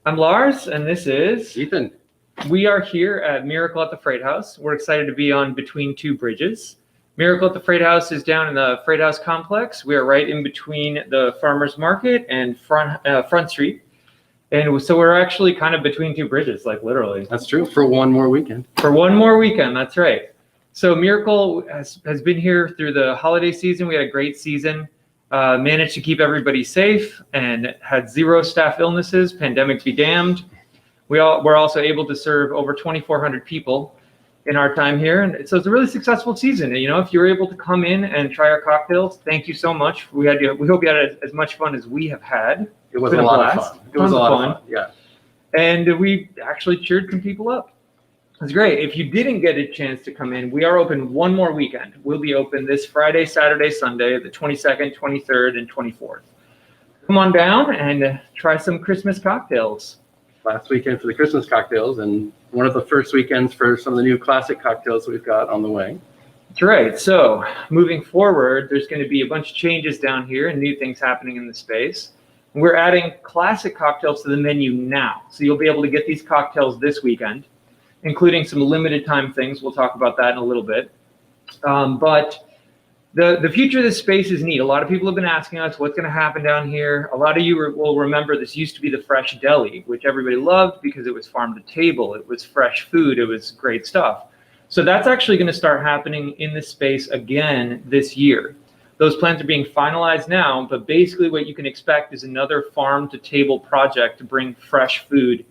I'm Lars, and this is Ethan. We are here at Miracle at the Freight House. We're excited to be on Between Two Bridges. Miracle at the Freight House is down in the Freight House complex. We are right in between the Farmers Market and Front Street. And so we're actually kind of between two bridges, like literally. That's true. For one more weekend. For one more weekend, that's right. So Miracle has been here through the holiday season. We had a great season. Managed to keep everybody safe and had 0 staff illnesses, pandemic be damned. We're also able to serve over 2,400 people in our time here. And so it's a really successful season. And, if you're able to come in and try our cocktails, thank you so much. We hope you had as much fun as we have had. It was a lot of fun. It was a lot of fun. Yeah. And we actually cheered some people up. It's great. If you didn't get a chance to come in, we are open one more weekend. We'll be open this Friday, Saturday, Sunday, the 22nd, 23rd, and 24th. Come on down and try some Christmas cocktails. Last weekend for the Christmas cocktails, and one of the first weekends for some of the new classic cocktails we've got on the way. That's right. So moving forward, there's going to be a bunch of changes down here and new things happening in the space. We're adding classic cocktails to the menu now. So you'll be able to get these cocktails this weekend, including some limited time things. We'll talk about that in a little bit. But the future of this space is neat. A lot of people have been asking us what's going to happen down here. A lot of you will remember this used to be the Fresh Deli, which everybody loved because it was farm to table. It was fresh food. It was great stuff. So that's actually going to start happening in this space again this year. Those plans are being finalized now, but basically what you can expect is another farm to table project to bring fresh food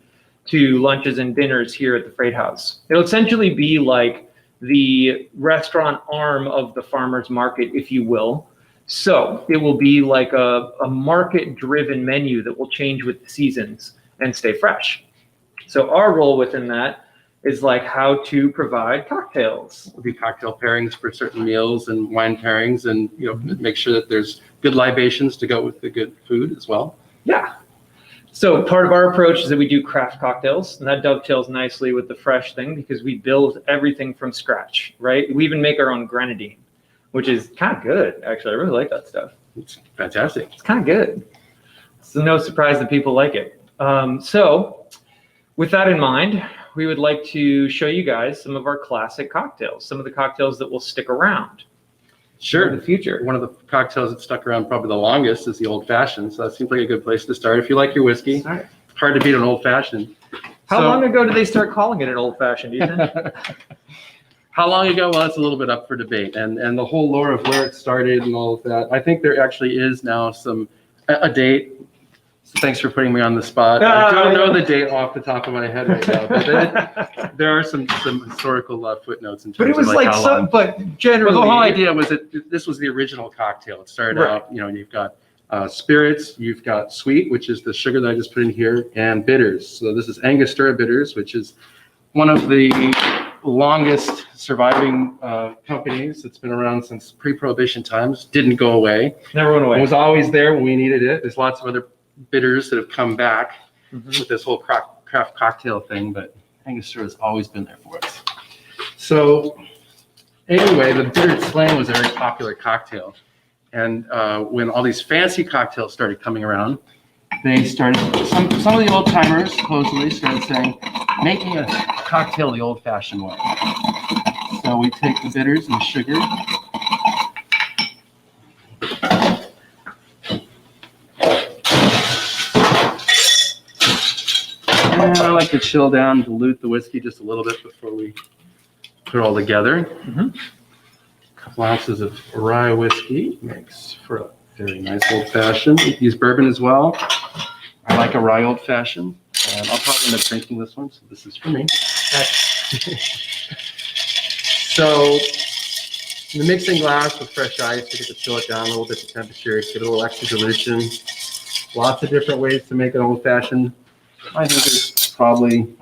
to lunches and dinners here at the Freight House. It'll essentially be like the restaurant arm of the farmers market, if you will. So it will be like a market-driven menu that will change with the seasons and stay fresh. So our role within that is like how to provide cocktails. There'll be cocktail pairings for certain meals and wine pairings, and make sure that there's good libations to go with the good food as well. Yeah. So part of our approach is that we do craft cocktails, and that dovetails nicely with the fresh thing because we build everything from scratch, right? We even make our own grenadine, which is kind of good, actually. I really like that stuff. It's fantastic. It's kind of good. It's no surprise that people like it. So with that in mind, we would like to show you guys some of our classic cocktails, some of the cocktails that will stick around. Sure. In the future. One of the cocktails that stuck around probably the longest is the old fashioned. So that seems like a good place to start. If you like your whiskey, right. Hard to beat an old fashioned. How long ago did they start calling it an old fashioned, do you think? How long ago? Well, it's a little bit up for debate. And the whole lore of where it started and all of that. I think there actually is now a date. So thanks for putting me on the spot. I don't know the date off the top of my head right now, but there are some historical footnotes in terms of But it was like how long. But generally, the whole idea was that this was the original cocktail. It started out, you've got spirits, you've got sweet, which is the sugar that I just put in here, and bitters. So this is Angostura bitters, which is one of the longest surviving companies. It's been around since pre-prohibition times. Didn't go away. Never went away. It was always there when we needed it. There's lots of other bitters that have come back with this whole craft cocktail thing, but Angostura has always been there for us. So anyway, the bittered slang was a very popular cocktail. And when all these fancy cocktails started coming around, they started, some of the old timers supposedly started saying, make me a cocktail the old fashioned way. So we take the bitters and the sugar. And I like to chill down, dilute the whiskey just a little bit before we put it all together. A couple ounces of rye whiskey makes for a very nice old-fashioned. Use bourbon as well. I like a rye old-fashioned, and I'll probably end up drinking this one, so this is for me. So the mixing glass with fresh ice, you get to chill it down a little bit to temperature, get a little extra dilution. Lots of different ways to make an old-fashioned. I think it's probably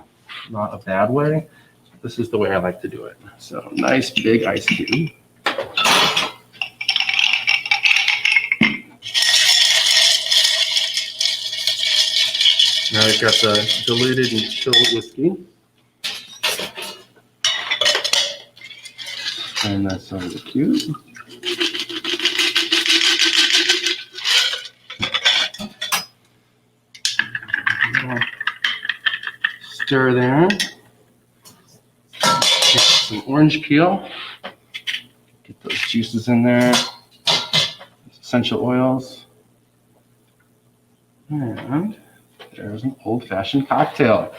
not a bad way. This is the way I like to do it. So nice big ice cube. Now we've got the diluted and chilled whiskey. And that's on the cube. stir there. Get some orange peel. Get those juices in there. Essential oils. And there's an old-fashioned cocktail.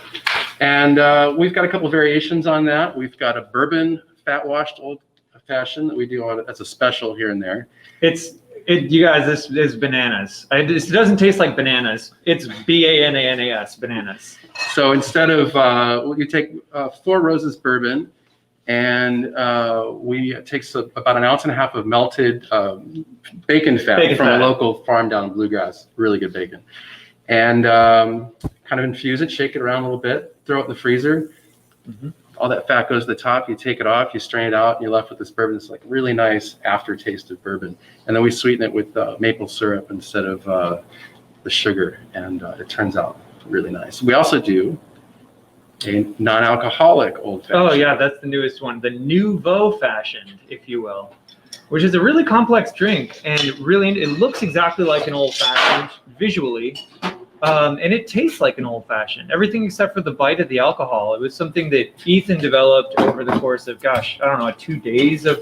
And we've got a couple variations on that. We've got a bourbon fat-washed old-fashioned that we do as a special here and there. You guys, this is bananas. It doesn't taste like bananas. It's bananas, bananas. So instead of, you take 4 Roses bourbon, and we takes about 1.5 ounces of melted bacon fat from a local farm down in Bluegrass. Really good bacon. And kind of infuse it, shake it around a little bit, throw it in the freezer. Mm-hmm. All that fat goes to the top. You take it off, you strain it out, and you're left with this bourbon. It's like really nice aftertaste of bourbon. And then we sweeten it with maple syrup instead of the sugar, and it turns out really nice. We also do a non-alcoholic old-fashioned. Oh yeah, that's the newest one, the nouveau fashioned, if you will, which is a really complex drink, and really it looks exactly like an old-fashioned visually. And it tastes like an old-fashioned. Everything except for the bite of the alcohol. It was something that Ethan developed over the course of, 3 days of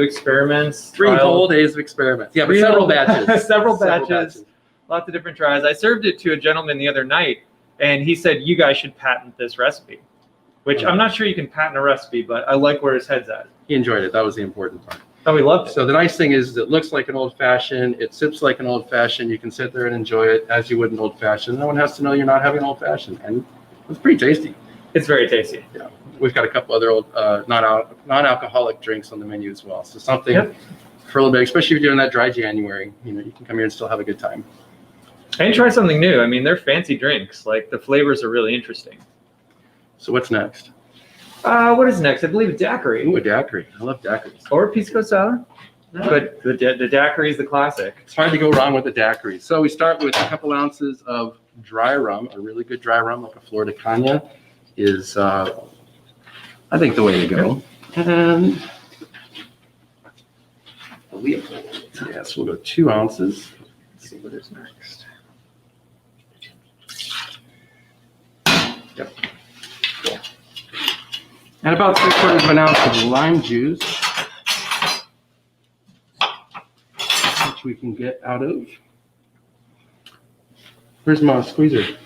experiments. 3 whole days of experiments. Yeah, but several batches. several batches. Lots of different tries. I served it to a gentleman the other night, and he said, you guys should patent this recipe. Which I'm not sure you can patent a recipe, but I like where his head's at. He enjoyed it. That was the important part. Oh, we loved it. So the nice thing is it looks like an old-fashioned. It sips like an old-fashioned. You can sit there and enjoy it as you would an old-fashioned. No one has to know you're not having an old-fashioned. And it's pretty tasty. It's very tasty. Yeah. We've got a couple other old non-alcoholic drinks on the menu as well. So something for a little bit, especially if you're doing that dry January, you can come here and still have a good time. And try something new. I mean, they're fancy drinks. Like, the flavors are really interesting. So what's next? What is next? I believe a daiquiri. Ooh, a daiquiri. I love daiquiris. Or a pisco sour. No. But the daiquiri is the classic. It's hard to go wrong with the daiquiri. So we start with a couple ounces of dry rum. A really good dry rum, like a Florida Caña, is, I think, the way to go. And yes, we'll go 2 ounces. Let's see what is next. Yep. Cool. And about 3/4 ounce of lime juice, which we can get out of. Where's my squeezer?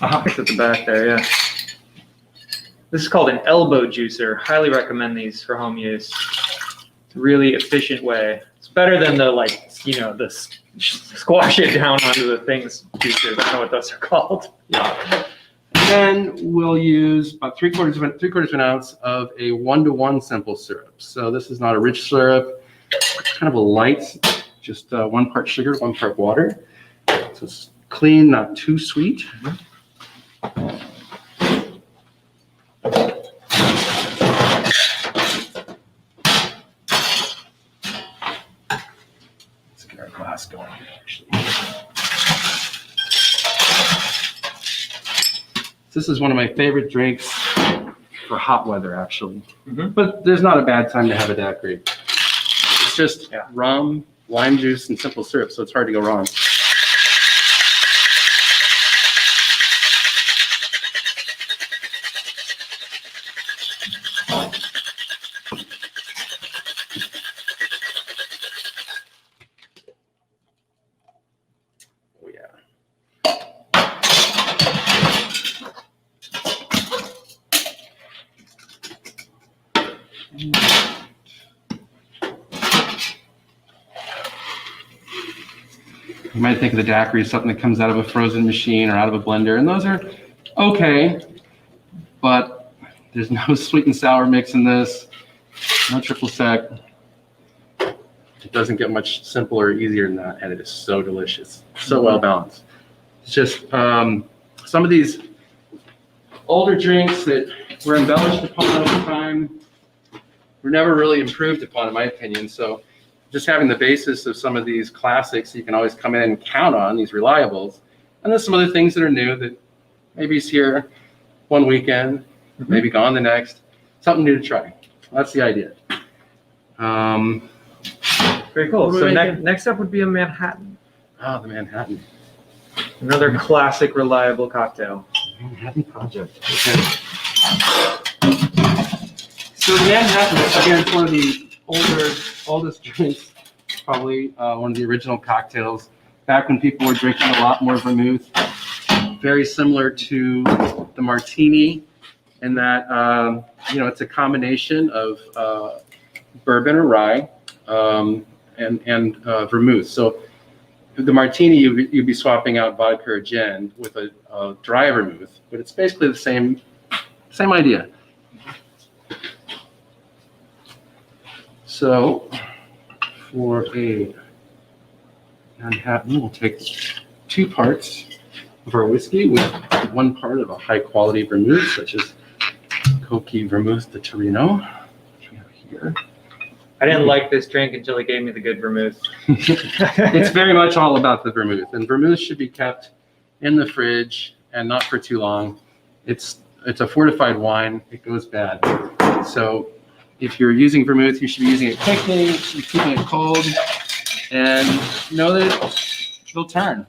It's at the back there, yeah. This is called an elbow juicer. Highly recommend these for home use. It's a really efficient way. It's better than the squash it down onto the things juicers. I don't know what those are called. Yeah. Then we'll use about 3/4 of an ounce of a 1-to-1 simple syrup. So this is not a rich syrup. It's kind of a light, just 1 part sugar, 1 part water. So it's clean, not too sweet. Let's get our glass going here, actually. This is one of my favorite drinks for hot weather, actually. Mm-hmm. But there's not a bad time to have a daiquiri. It's just rum, lime juice, and simple syrup, so it's hard to go wrong. Oh, yeah. You might think of the daiquiri as something that comes out of a frozen machine or out of a blender, and those are okay, but there's no sweet and sour mix in this, no triple sec. It doesn't get much simpler or easier than that, and it is so delicious, so well balanced. It's just some of these older drinks that were embellished upon over time were never really improved upon, in my opinion. So just having the basis of some of these classics you can always come in and count on, these reliables. And there's some other things that are new that maybe is here one weekend, maybe gone the next. Something new to try. That's the idea. Very cool. So next up would be a Manhattan. Oh, the Manhattan. Another classic, reliable cocktail. Manhattan Project. Okay. So the Manhattan, again, it's one of the oldest drinks, probably one of the original cocktails. Back when people were drinking a lot more vermouth, very similar to the martini, in that it's a combination of bourbon or rye and vermouth. So the martini, you'd be swapping out vodka or gin with a dry vermouth, but it's basically the same idea. So for a Manhattan, we'll take 2 parts of our whiskey with 1 part of a high quality vermouth, such as Coqui Vermouth de Torino, which we have here. I didn't like this drink until he gave me the good vermouth. It's very much all about the vermouth, and vermouth should be kept in the fridge and not for too long. It's a fortified wine; it goes bad. So, if you're using vermouth, you should be using it quickly. You should be keeping it cold, and know that it'll turn.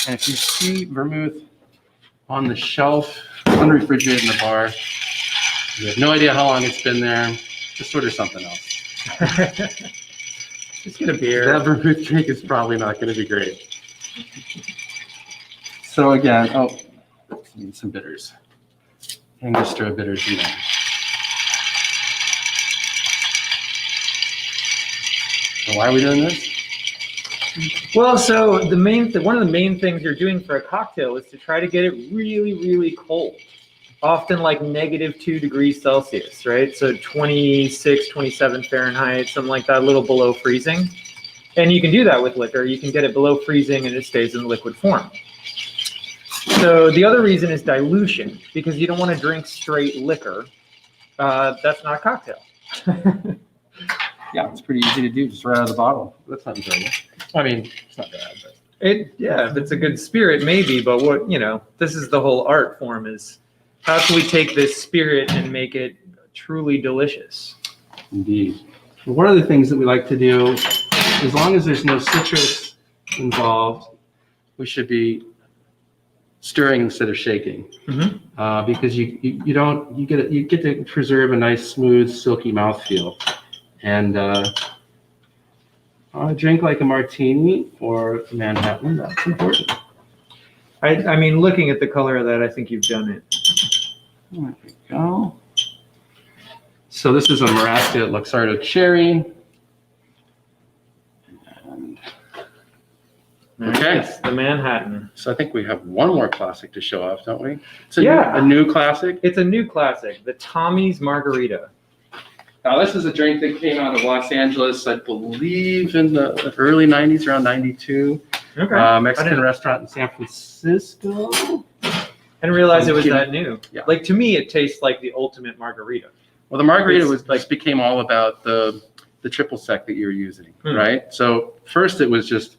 And if you see vermouth on the shelf, unrefrigerated in the bar, you have no idea how long it's been there. Just order something else. Just get a beer. That vermouth drink is probably not going to be great. So again, need some bitters. Angostura bitters in there. So why are we doing this? Well, so one of the main things you're doing for a cocktail is to try to get it really, really cold. Often like -2 degrees Celsius, right? So 26, 27 Fahrenheit, something like that, a little below freezing. And you can do that with liquor. You can get it below freezing and it stays in liquid form. So the other reason is dilution, because you don't want to drink straight liquor. That's not a cocktail. Yeah, it's pretty easy to do, just right out of the bottle. That's not enjoyable. I mean, it's not bad, but If it's a good spirit, maybe, but this is the whole art form, is how can we take this spirit and make it truly delicious? Indeed. One of the things that we like to do, as long as there's no citrus involved, we should be stirring instead of shaking, because you get to preserve a nice, smooth, silky mouthfeel. And a drink like a martini or a Manhattan, that's important. I mean, looking at the color of that, I think you've done it. There we go. So this is a Marasca Luxardo Cherry. And okay, Nice, the Manhattan. so I think we have one more classic to show off, don't we? It's Yeah. a new classic. It's a new classic, the Tommy's Margarita. Now, this is a drink that came out of Los Angeles, I believe, in the early 90s, around 92. Okay. Mexican restaurant in San Francisco. I didn't realize it was that new. Yeah. Like, to me, it tastes like the ultimate margarita. Well, the margarita It's just became all about the triple sec that you're using, right? So first it was just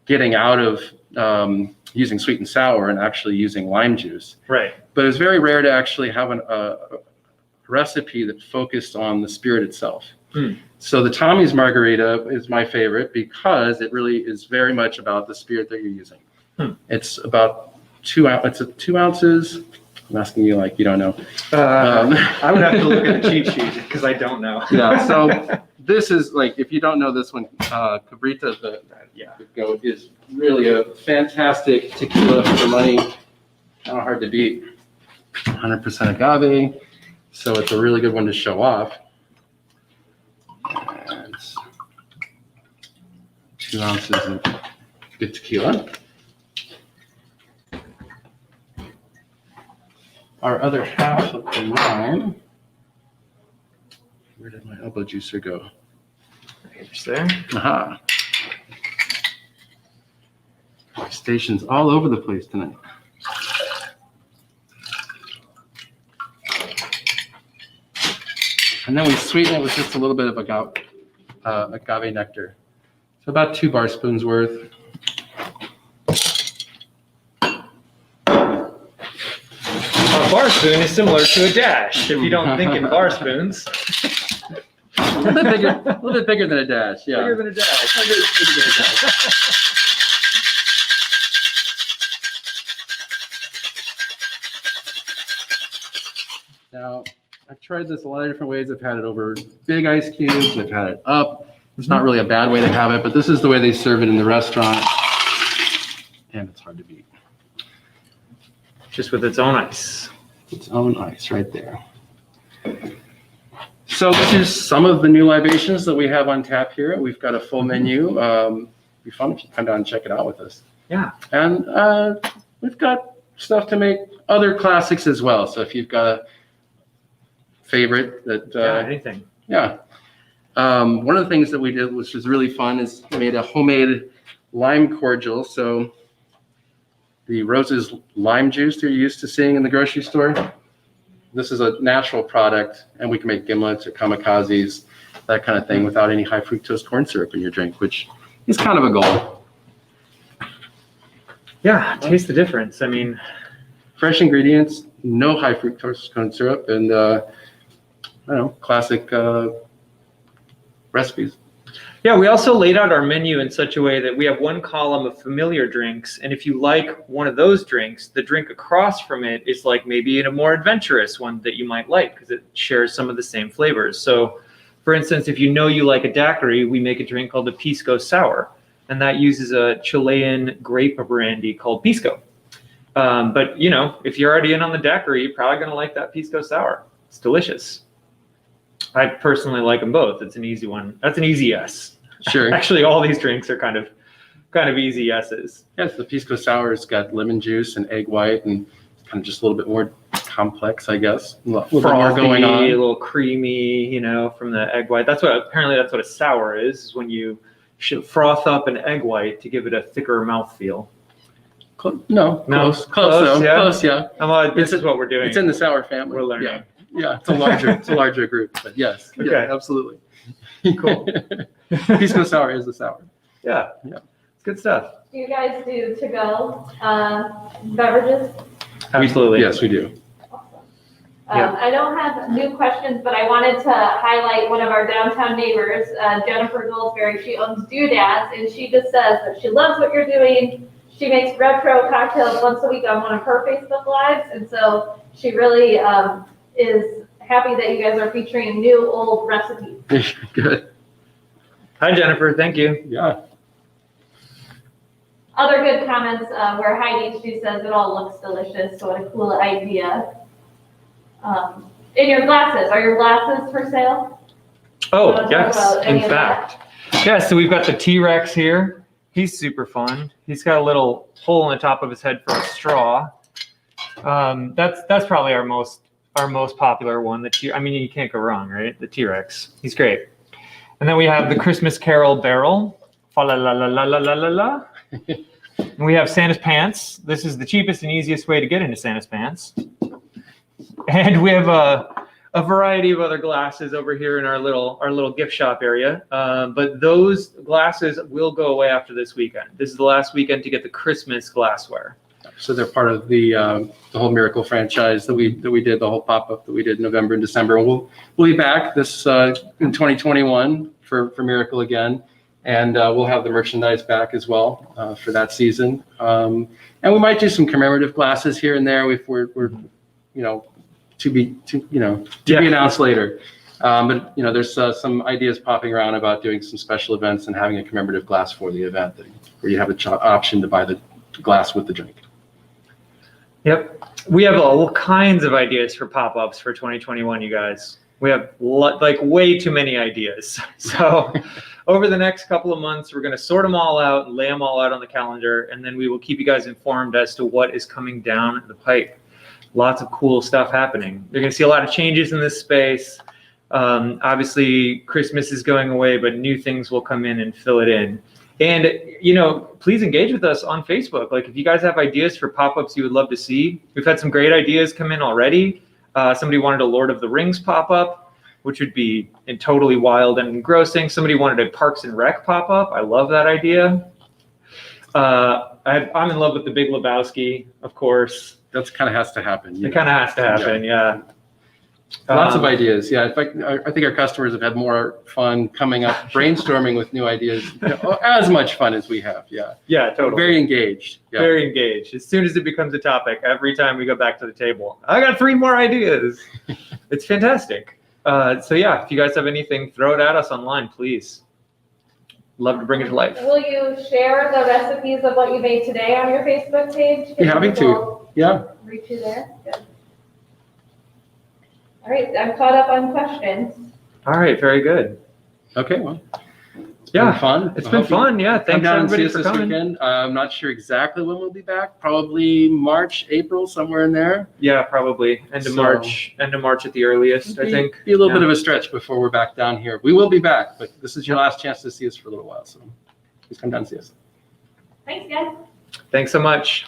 getting out of using sweet and sour and actually using lime juice. Right. But it was very rare to actually have a recipe that focused on the spirit itself. So the Tommy's Margarita is my favorite because it really is very much about the spirit that you're using. It's about 2 ounces. I'm asking you like you don't know. I would have to look at the cheat sheet because I don't know. Yeah, so this is like, if you don't know this one, Cabrita, the goat, is really a fantastic tequila for money. Not hard to beat. 100% agave. So it's a really good one to show off. And 2 ounces of good tequila. Our other half of the wine. Where did my elbow juicer go? Just there. Aha. Stations all over the place tonight. And then we sweeten it with just a little bit of agave nectar. So about 2 bar spoons worth. A bar spoon is similar to a dash, if you don't think in bar spoons. A little bit bigger than a dash, yeah. Bigger than a dash. Bigger than a dash. Now, I've tried this a lot of different ways. I've had it over big ice cubes. I've had it up. It's not really a bad way to have it, but this is the way they serve it in the restaurant. And it's hard to beat. Just with its own ice. Its own ice right there. So this is some of the new libations that we have on tap here. We've got a full menu. It'd be fun if you come down and check it out with us. Yeah. And we've got stuff to make other classics as well. So if you've got a favorite that anything. Yeah. One of the things that we did, which was really fun, is made a homemade lime cordial. So the Rose's lime juice that you're used to seeing in the grocery store, this is a natural product, and we can make gimlets or kamikazes, that kind of thing, without any high fructose corn syrup in your drink, which is kind of a goal. Yeah, taste the difference. I mean, fresh ingredients, no high fructose corn syrup, and I don't know, classic recipes. Yeah, we also laid out our menu in such a way that we have one column of familiar drinks, and if you like one of those drinks, the drink across from it is like maybe a more adventurous one that you might like because it shares some of the same flavors. So, for instance, if you know you like a daiquiri, we make a drink called the Pisco Sour, and that uses a Chilean grape brandy called Pisco. But, you know, if you're already in on the daiquiri, you're probably going to like that Pisco Sour. It's delicious. I personally like them both. It's an easy one. That's an easy yes. Sure. Actually, all these drinks are kind of easy yeses. Yes, the Pisco Sour's got lemon juice and egg white, and it's kind of just a little bit more complex, I guess. A little bit more going on. A little creamy, you know, from the egg white. That's what a sour is when you should froth up an egg white to give it a thicker mouthfeel. Close, though. Yeah. Close, yeah. This is what we're doing. It's in the sour family. We're learning. Yeah, it's a larger group, but yes. Okay. Yeah, absolutely. Cool. Pisco Sour is the sour. Yeah. It's good stuff. Do you guys do to-go beverages? Absolutely. Yes, we do. Awesome. I don't have new questions, but I wanted to highlight one of our downtown neighbors, Jennifer Goldsberry. She owns Doodads, and she just says that she loves what you're doing. She makes retro cocktails once a week on one of her Facebook Lives, and so she really is happy that you guys are featuring new old recipes. Good. Hi, Jennifer. Thank you. Yeah. Other good comments where Heidi, she says it all looks delicious. So what a cool idea. And your glasses, are your glasses for sale? Oh, yes, in fact. Yeah, so we've got the T-Rex here. He's super fun. He's got a little hole in the top of his head for a straw. That's probably our most popular one. I mean, you can't go wrong, right? The T-Rex. He's great. And then we have the Christmas Carol barrel. Fa la la la la la la la la. And we have Santa's pants. This is the cheapest and easiest way to get into Santa's pants. And we have a variety of other glasses over here in our little gift shop area. But those glasses will go away after this weekend. This is the last weekend to get the Christmas glassware. So they're part of the whole Miracle franchise that we did, the whole pop-up that we did in November and December. We'll be back this in 2021 for Miracle again, and we'll have the merchandise back as well for that season. And we might do some commemorative glasses here and there. We're to be announced later. But there's some ideas popping around about doing some special events and having a commemorative glass for the event where you have an option to buy the glass with the drink. Yep. We have all kinds of ideas for pop-ups for 2021, you guys. We have way too many ideas. So over the next couple of months, we're going to sort them all out and lay them all out on the calendar, and then we will keep you guys informed as to what is coming down the pipe. Lots of cool stuff happening. You're going to see a lot of changes in this space. Obviously, Christmas is going away, but new things will come in and fill it in. And, please engage with us on Facebook. Like, if you guys have ideas for pop-ups you would love to see, we've had some great ideas come in already. Somebody wanted a Lord of the Rings pop-up, which would be totally wild and engrossing. Somebody wanted a Parks and Rec pop-up. I love that idea. I'm in love with the Big Lebowski, of course. That's kind of has to happen. It kind of has to happen, yeah. Lots of ideas. Yeah, in fact, I think our customers have had more fun coming up, brainstorming with new ideas, as much fun as we have. Yeah. Yeah, totally. Very engaged. Yeah. Very engaged. As soon as it becomes a topic, every time we go back to the table, I got 3 more ideas. It's fantastic. So yeah, if you guys have anything, throw it at us online, please. Love to bring it to life. Will you share the recipes of what you made today on your Facebook page? Be happy to. Yeah. Reach you there. Good. All right, I'm caught up on questions. All right, very good. Okay. Well. Yeah, been fun. It's been fun. Yeah, Come thanks down and see everybody us for this coming. weekend. I'm not sure exactly when we'll be back. Probably March, April, somewhere in there. Yeah, probably end of So- March. End of March at the earliest, I think. Be a little Yeah. bit of a stretch before we're back down here. We will be back, but this is your last chance to see us for a little while. So please come down and see us. Thanks, guys. Thanks so much.